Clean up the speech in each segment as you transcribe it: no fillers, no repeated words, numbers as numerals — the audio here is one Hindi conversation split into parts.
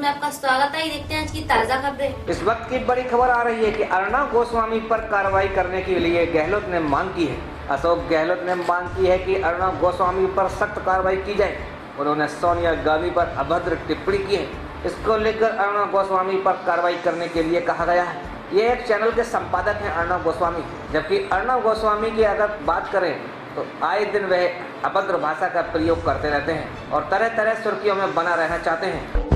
आपका स्वागत है। देखते हैं आज की ताजा खबरें। इस वक्त की बड़ी खबर आ रही है कि अर्णव गोस्वामी पर कार्रवाई करने के लिए गहलोत ने मांग की है। अशोक गहलोत ने मांग की है कि अर्णव गोस्वामी पर सख्त कार्रवाई की जाए। उन्होंने सोनिया गांधी पर अभद्र टिप्पणी की है। इसको लेकर अर्णव गोस्वामी पर कार्रवाई करने के लिए कहा गया है। ये एक चैनल के संपादक हैं अर्णव गोस्वामी, जबकि अर्णव गोस्वामी की अगर बात करें तो आए दिन वह अभद्र भाषा का प्रयोग करते रहते हैं और तरह तरह सुर्खियों में बना रहना चाहते हैं।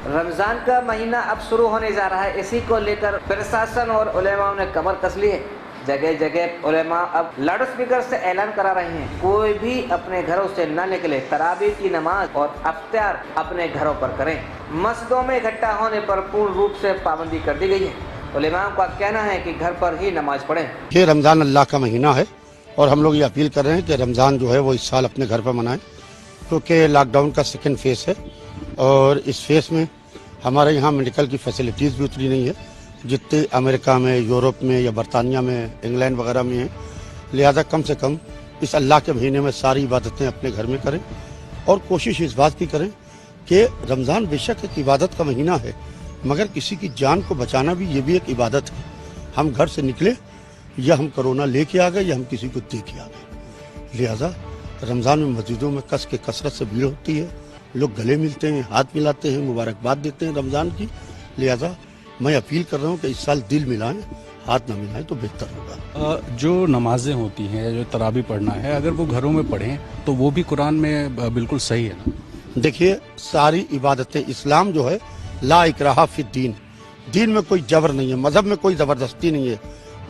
रमजान का महीना अब शुरू होने जा रहा है। इसी को लेकर प्रशासन और उलेमाओं ने कमर कस ली है। जगह जगह उलेमा अब लाउड स्पीकर से ऐलान करा रहे हैं, कोई भी अपने घरों से न निकले। तरावी की नमाज और अफ्तार अपने घरों पर करें। मस्जिदों में इकट्ठा होने पर पूर्ण रूप से पाबंदी कर दी गई है। उलेमाओं का कहना है कि घर पर ही नमाज पढ़ें। ये रमज़ान अल्लाह का महीना है और हम लोग ये अपील कर रहे हैं कि रमज़ान जो है वो इस साल अपने घर पर मनाएं, क्योंकि लॉकडाउन का सेकंड फेस है और इस फेस में हमारे यहाँ मेडिकल की फैसिलिटीज़ भी उतनी नहीं है जितनी अमेरिका में, यूरोप में या बरतानिया में, इंग्लैंड वगैरह में है। लिहाजा कम से कम इस अल्लाह के महीने में सारी इबादतें अपने घर में करें और कोशिश इस बात की करें कि रमज़ान बेशक एक इबादत का महीना है, मगर किसी की जान को बचाना भी ये भी एक इबादत है। हम घर से निकले या हम कोरोना लेके आ गए या हम किसी को दे के आ गए। लिहाजा रमज़ान में मस्जिदों में कस के कसरत से भीड़ होती है, लोग गले मिलते हैं, हाथ मिलाते हैं, मुबारकबाद देते हैं रमज़ान की। लिहाजा मैं अपील कर रहा हूँ कि इस साल दिल मिलाएं, हाथ ना मिलाएं तो बेहतर होगा। जो नमाजें होती हैं, जो तरावी पढ़ना है, अगर वो घरों में पढ़ें तो वो भी कुरान में बिल्कुल सही है ना। देखिए, सारी इबादतें, इस्लाम जो है ला इकराहा फिद दीन, दीन में कोई जबर नहीं है, मजहब में कोई जबरदस्ती नहीं है।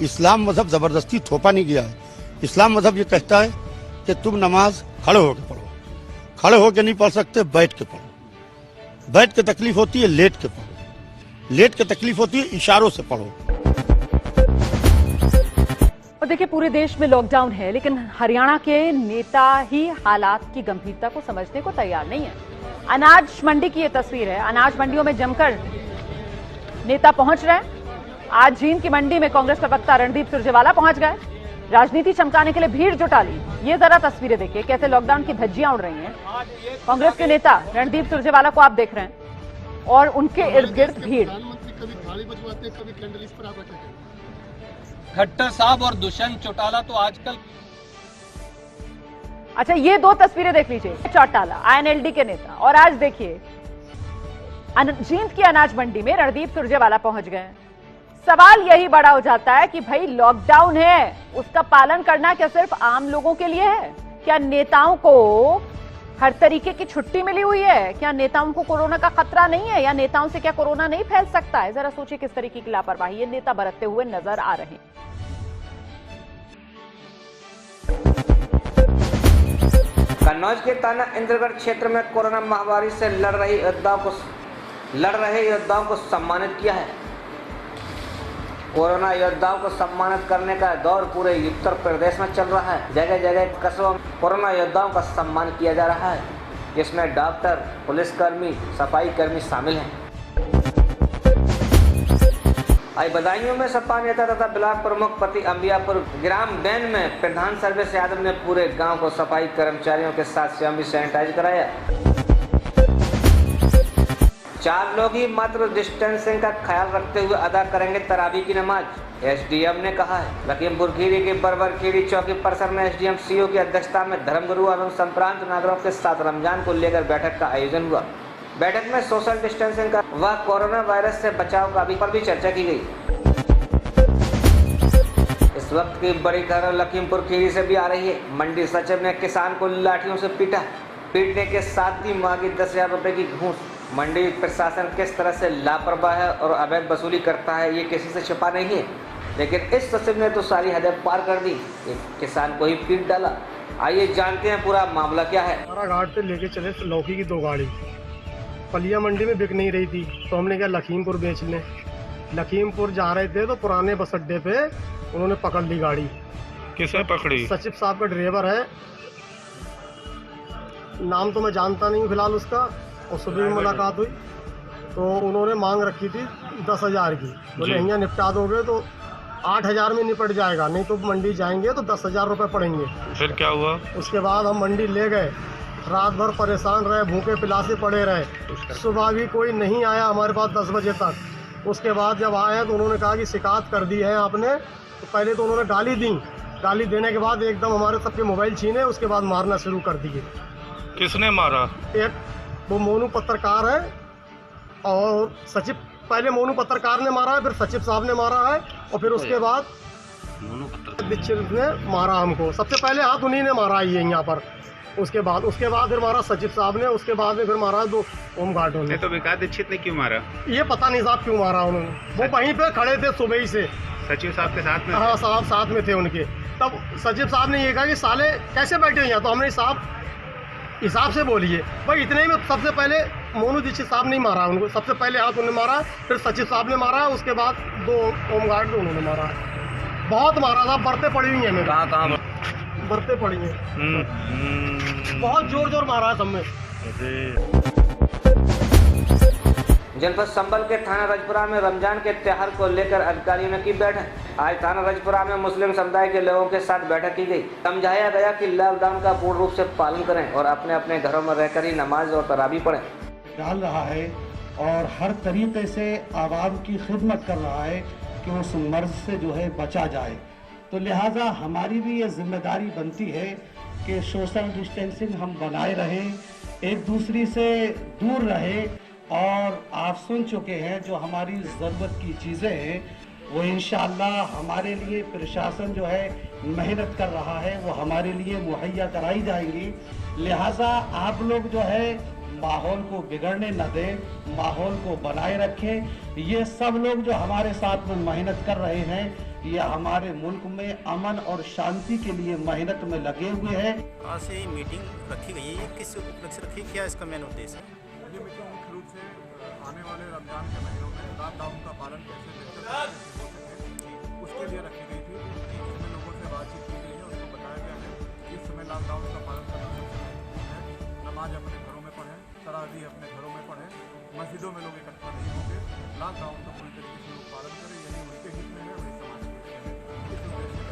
इस्लाम मजहब जबरदस्ती थोपा नहीं गया है। इस्लाम मजहब ये कहता है कि तुम नमाज खड़े होकर पढ़ो। खड़े होकर नहीं पढ़ सकते, बैठ के पढ़ो। बैठ के तकलीफ होती है, लेट के पढ़ो। लेट के तकलीफ होती है, इशारों से पढ़ो। और देखिए, पूरे देश में लॉकडाउन है, लेकिन हरियाणा के नेता ही हालात की गंभीरता को समझने को तैयार नहीं है। अनाज मंडी की ये तस्वीर है। अनाज मंडियों में जमकर नेता पहुंच रहे हैं। आज जींद की मंडी में कांग्रेस प्रवक्ता रणदीप सुरजेवाला पहुंच गए। राजनीति चमकाने के लिए भीड़ जुटा ली। ये जरा तस्वीरें देखिए, कैसे लॉकडाउन की धज्जियां उड़ रही हैं। कांग्रेस के नेता रणदीप सुरजेवाला को आप देख रहे हैं और उनके इर्द गिर्द भीड़। खट्टर साहब और दुष्यंत चौटाला तो आजकल। अच्छा, ये दो तस्वीरें देख लीजिए। चौटाला आईएनएलडी के नेता, और आज देखिए जींद की अनाज मंडी में रणदीप सुरजेवाला पहुंच गए। सवाल यही बड़ा हो जाता है कि भाई लॉकडाउन है, उसका पालन करना क्या सिर्फ आम लोगों के लिए है? क्या नेताओं को हर तरीके की छुट्टी मिली हुई है? क्या नेताओं को कोरोना का खतरा नहीं है, या नेताओं से क्या कोरोना नहीं फैल सकता है? जरा सोचिए किस तरीके की लापरवाही ये नेता बरतते हुए नजर आ रहे हैं। कन्नौज के थाना इंद्रगढ़ क्षेत्र में कोरोना महामारी से लड़ रहे योद्धाओं को सम्मानित किया है। कोरोना योद्धाओं को सम्मानित करने का दौर पूरे उत्तर प्रदेश में चल रहा है। जगह जगह कस्बों में कोरोना योद्धाओं का सम्मान किया जा रहा है, जिसमें डॉक्टर, पुलिसकर्मी, सफाई कर्मी शामिल हैं। आई बदायूं में सपा नेता तथा ब्लॉक प्रमुख पति अंबियापुर ग्राम बैन में प्रधान सर्वेश यादव ने पूरे गांव को सफाई कर्मचारियों के साथ स्वयं सैनिटाइज कराया। 4 लोग ही मात्र डिस्टेंसिंग का ख्याल रखते हुए अदा करेंगे तरावी की नमाज, एसडीएम ने कहा है। लखीमपुर खीरी के बरबरखीरी चौकी परिसर में एसडीएम सीओ की अध्यक्षता में धर्मगुरु एवं संप्रांत नागरिकों के साथ रमजान को लेकर बैठक का आयोजन हुआ। बैठक में सोशल डिस्टेंसिंग का व कोरोना वायरस से बचाव का पर भी चर्चा की गई। इस वक्त की बड़ी खबर लखीमपुर खीरी से भी आ रही है। मंडी सचिव ने किसान को लाठियों से पीटने के साथ ही मांगी 10,000 रुपए की घूस। मंडी प्रशासन किस तरह से लापरवाह है और अवैध वसूली करता है, ये किसी से छिपा नहीं है, लेकिन इस सचिव ने तो सारी हदें पार कर दी। एक किसान को ही पीट डाला। आइए जानते हैं पूरा मामला क्या है। घाट से लेके चले लौकी की 2 गाड़ी पलिया मंडी में बिक नहीं रही थी, तो हमने क्या लखीमपुर बेच लें। लखीमपुर जा रहे थे तो पुराने बस अड्डे पे उन्होंने पकड़ ली गाड़ी। किसने पकड़ी? सचिव साहब का ड्राइवर है, नाम तो मैं जानता नहीं हूँ फिलहाल उसका। और सुबह में मुलाकात हुई तो उन्होंने मांग रखी थी 10,000 की। बोले यहाँ निपटा दोगे तो 8,000 में निपट जाएगा, नहीं तो मंडी जाएंगे तो 10,000 रुपये पड़ेंगे। फिर क्या हुआ? उसके बाद हम मंडी ले गए रात भर परेशान रहे, भूखे पिलासे पड़े रहे। सुबह भी कोई नहीं आया हमारे पास 10 बजे तक। उसके बाद जब आए तो उन्होंने कहा कि शिकायत कर दी है आपने। तो पहले तो उन्होंने गाली दी, गाली देने के बाद एकदम हमारे सबके मोबाइल छीने, उसके बाद मारना शुरू कर दिए। किसने मारा? एक वो मोनू पत्रकार है और सचिव, पहले मोनू पत्रकार ने मारा है, फिर सचिव साहब ने मारा है और फिर उसके बाद दीक्षित ने मारा हमको। सबसे पहले हाथ उन्हीं ने मारा ये यहाँ पर। उसके बाद फिर मारा सचिव साहब ने, उसके बाद में फिर मारा दो होमगार्डों ने। तो विकास दीक्षित ने क्यों मारा? ये पता नहीं साहब क्यों मारा उन्होंने। वो वहीं पे खड़े थे सुबह ही से। सचिव साहब के साथ में? हाँ साहब साथ में थे उनके। तब सचिव साहब ने ये कहा कि साले कैसे बैठे यहाँ। तो हमने साहब हिसाब से बोलिए भाई। इतने ही में सबसे पहले मोनू दीक्षित साहब ने मारा उनको, सबसे पहले हाथ उन्होंने मारा, फिर सचिव साहब ने मारा, उसके बाद 2 होमगार्ड उन्होंने मारा। बहुत मारा था, बरते पड़ी हुई हैं मेरे। कहाँ बरते पड़ी हैं। बहुत जोर मारा है सब में। जनपद संभल के थाना रजपुरा में रमजान के त्योहार को लेकर अधिकारियों ने की बैठक। आज थाना रजपुरा में मुस्लिम समुदाय के लोगों के साथ बैठक की गई। समझाया गया कि लॉकडाउन का पूर्ण रूप से पालन करें और अपने अपने घरों में रहकर ही नमाज और तरावी पढ़ें। डाल रहा है और हर तरीके से आवाम की खिदमत कर रहा है कि उस मर्ज से जो है बचा जाए। तो लिहाजा हमारी भी ये जिम्मेदारी बनती है कि सोशल डिस्टेंसिंग हम बनाए रहें, एक दूसरे से दूर रहें। और आप सुन चुके हैं जो हमारी ज़रूरत की चीज़ें हैं वो इंशाअल्लाह हमारे लिए प्रशासन जो है मेहनत कर रहा है, वो हमारे लिए मुहैया कराई जाएंगी। लिहाजा आप लोग जो है माहौल को बिगड़ने न दें, माहौल को बनाए रखें। ये सब लोग जो हमारे साथ में मेहनत कर रहे हैं ये हमारे मुल्क में अमन और शांति के लिए मेहनत में लगे हुए हैं। आज से मीटिंग रखी गई है, ये किस उपलक्ष्य से रखी, क्या इसका मेन उद्देश्य है? ये मीटिंग मुख्य रूप से आने वाले रमजान के महीनों में लॉकडाउन का पालन कैसे बेहतर हो सके उसके लिए रखी गई थी। इसमें लोगों से बातचीत की गई है, उनको बताया गया है कि इस समय लॉकडाउन का पालन करना सबसे महत्वपूर्ण है। नमाज अपने घरों में पढ़ें, तरावी अपने घरों में पढ़ें, मस्जिदों में लोग इकट्ठा नहीं होंगे। लॉकडाउन का पूरी तरीके से लोग पालन करें, यही उनके हित में है और इस समाज के हित में है। इस उद्देश्य से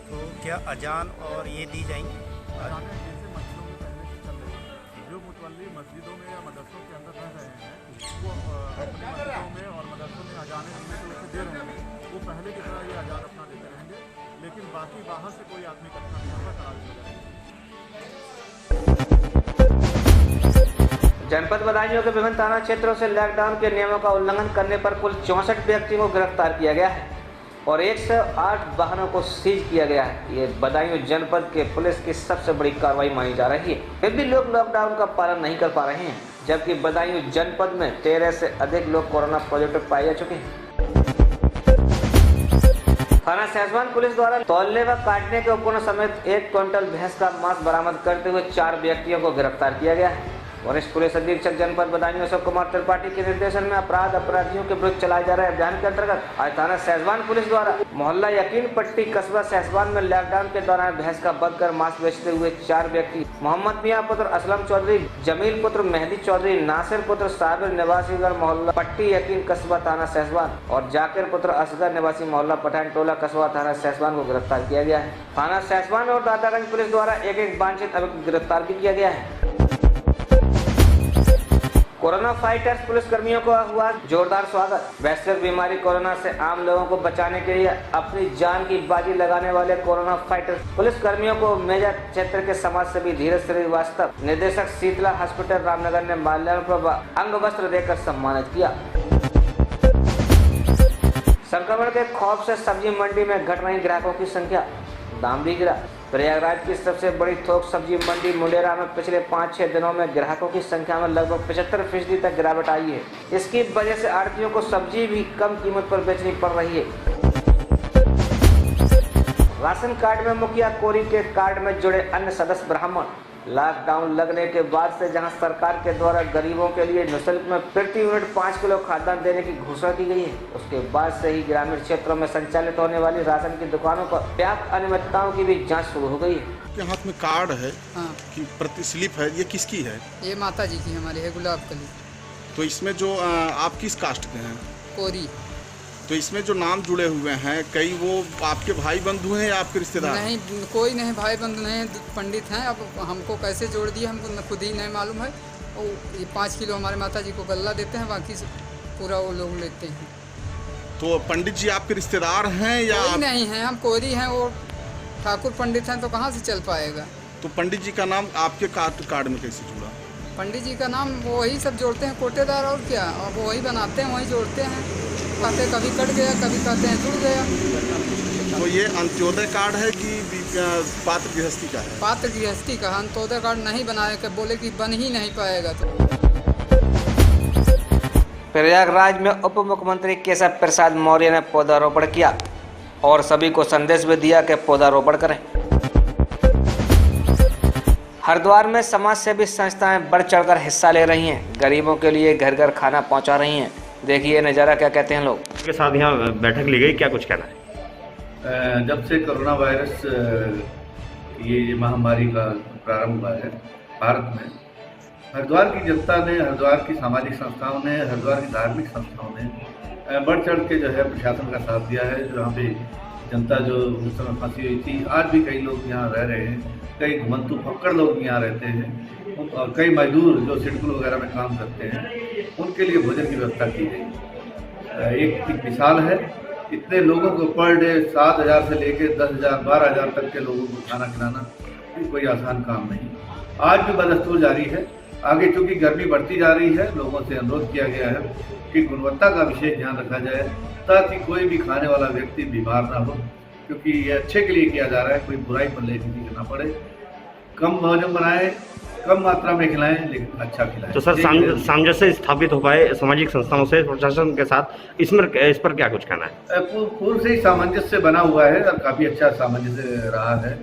तो क्या अजान और ये दी जाएंगी? अजानें जैसे मस्जिदों में पहले से चल रही है, जो मुतवल्ली मस्जिदों में या मदरसों के अंदर रह रहे हैं वो अपनी मस्जिदों में और मदरसों में अजानें देने तो उसे दे रहे हैं, वो पहले की तरह ये अजान अपना देते रहेंगे। लेकिन बाकी बाहर से कोई आदमी इकट्ठा नहीं होगा तरावी वगैरह। जनपद बदायूं के विभिन्न थाना क्षेत्रों से लॉकडाउन के नियमों का उल्लंघन करने पर कुल 64 व्यक्तियों को गिरफ्तार किया गया है और 108 वाहनों को सीज किया गया है। ये बदायूं जनपद के पुलिस की सबसे बड़ी कार्रवाई मानी जा रही है। फिर भी लोग लॉकडाउन का पालन नहीं कर पा रहे हैं, जबकि बदायूं जनपद में 13 से अधिक लोग कोरोना पॉजिटिव पाए जा चुके हैं। थाना सहसवान पुलिस द्वारा तौलने व काटने के उपकरण समेत 1 क्विंटल भैंस का मांस बरामद करते हुए 4 व्यक्तियों को गिरफ्तार किया गया है। वरिष्ठ पुलिस अधीक्षक जनपद बदायूं अशोक कुमार त्रिपाठी के निर्देशन में अपराधियों के विरुद्ध चलाए जा रहे अभियान के अंतर्गत आज थाना सहसवान पुलिस द्वारा मोहल्ला यकीन पट्टी कस्बा सहसवान में लॉकडाउन के दौरान भैंस का वध कर मांस बेचते हुए 4 व्यक्ति मोहम्मद मियां पुत्र असलम चौधरी, जमील पुत्र मेहदी चौधरी, नासिर पुत्र साबिर निवासीगढ़ मोहल्ला पट्टी यकीन कस्बा थाना सहसवान और जाकिर पुत्र असगर निवासी मोहल्ला पठान टोला कस्बा थाना सहसवान को गिरफ्तार किया गया है। थाना सहसवान और दादागंज पुलिस द्वारा एक वांछित अभियुक्त गिरफ्तार भी किया गया है। कोरोना फाइटर्स पुलिस कर्मियों को हुआ जोरदार स्वागत। वैश्विक बीमारी कोरोना से आम लोगों को बचाने के लिए अपनी जान की बाजी लगाने वाले कोरोना फाइटर्स पुलिस कर्मियों को मेजा क्षेत्र के समाज सेवी धीरज श्रीवास्तव, निदेशक शीतला हॉस्पिटल रामनगर ने माल्यार्पण अंग वस्त्र देकर सम्मानित किया। संक्रमण के खौफ से सब्जी मंडी में घट रही ग्राहकों की संख्या, दाम भी गिरा। प्रयागराज की सबसे बड़ी थोक सब्जी मंडी मुंडेरा में पिछले 5-6 दिनों में ग्राहकों की संख्या में लगभग 75% तक गिरावट आई है। इसकी वजह से आढ़तियों को सब्जी भी कम कीमत पर बेचनी पड़ रही है। राशन कार्ड में मुखिया कोरी के कार्ड में जुड़े अन्य सदस्य ब्राह्मण। लॉकडाउन लगने के बाद से जहां सरकार के द्वारा गरीबों के लिए निःशुल्क में प्रति यूनिट 5 किलो खाद्यान्न देने की घोषणा की गई है, उसके बाद से ही ग्रामीण क्षेत्रों में संचालित होने वाली राशन की दुकानों पर व्यापक अनियमितताओं की भी जांच शुरू हो गई है। के हाथ में कार्ड है कि प्रति स्लिप है, ये किसकी है? ये माता जी की हमारी है, गुलाब कली। तो इसमें जो आप किस कास्ट के हैं? कोरी। तो इसमें जो नाम जुड़े हुए हैं कई वो आपके भाई बंधु हैं या आपके रिश्तेदार? नहीं, कोई नहीं, भाई बंधु नहीं, पंडित हैं। अब हमको कैसे जोड़ दिए हमको खुद ही नहीं मालूम है। और ये 5 किलो हमारे माता जी को गल्ला देते हैं, बाकी पूरा वो लोग लेते हैं। तो पंडित जी आपके रिश्तेदार हैं या कोई नहीं है, हम कोरी हैं, वो ठाकुर पंडित हैं, तो कहाँ से चल पाएगा। तो पंडित जी का नाम आपके कार्ड में कैसे जुड़ा? पंडित जी का नाम वही सब जोड़ते हैं, कोटेदार, और क्या, और वही बनाते हैं, वही जोड़ते हैं। कहते कभी कट गया, कभी कहते हैं जुड़ गया। तो ये अंत्योदय कार्ड है कि पात्र गृहस्थी का है? पात्र गृहस्थी का। अंत्योदय कार्ड नहीं बनाए के बोले कि बन ही नहीं पाएगा। तो प्रयागराज में उप मुख्यमंत्री केशव प्रसाद मौर्य ने पौधारोपण किया और सभी को संदेश भी दिया कि पौधारोपण करें। हरिद्वार में समाज सेवी संस्थाएं बढ़ चढ़कर हिस्सा ले रही हैं, गरीबों के लिए घर घर खाना पहुंचा रही हैं। देखिए नज़ारा, क्या कहते हैं लोग। के साथ यहाँ बैठक ली गई, क्या कुछ कहना है? जब से कोरोना वायरस ये महामारी का प्रारंभ हुआ है भारत में, हरिद्वार की जनता ने, हरिद्वार की सामाजिक संस्थाओं ने, हरिद्वार की धार्मिक संस्थाओं ने बढ़ चढ़ के जो है प्रशासन का साथ दिया है। जहाँ पे जनता जो उस समय फंसी हुई थी, आज भी कई लोग यहाँ रह रहे हैं, कई घुमंतु फक्कड़ लोग यहाँ रहते हैं, और कई मजदूर जो सिडकुल वगैरह में काम करते हैं, उनके लिए भोजन की व्यवस्था की गई। एक मिसाल है, इतने लोगों को पर डे 7,000 से लेके 10,000 12,000 तक के लोगों को खाना खिलाना कोई आसान काम नहीं। आज भी बदस्तूर जारी है। आगे चूँकि गर्मी बढ़ती जा रही है, लोगों से अनुरोध किया गया है कि गुणवत्ता का विशेष ध्यान रखा जाए, ताकि कोई भी खाने वाला व्यक्ति बीमार ना हो, क्योंकि ये अच्छे के लिए किया जा रहा है, कोई बुराई पर ले किसी को ना पड़े। कम भोजन बनाएं, कम मात्रा में खिलाएं, लेकिन अच्छा खिलाएं। तो सर सामंजस्य स्थापित हो पाए सामाजिक संस्थाओं से, प्रशासन के साथ, इस पर क्या कुछ कहना है? पूर्व से ही सामंजस्य बना हुआ है और काफ़ी अच्छा सामंजस्य रहा है।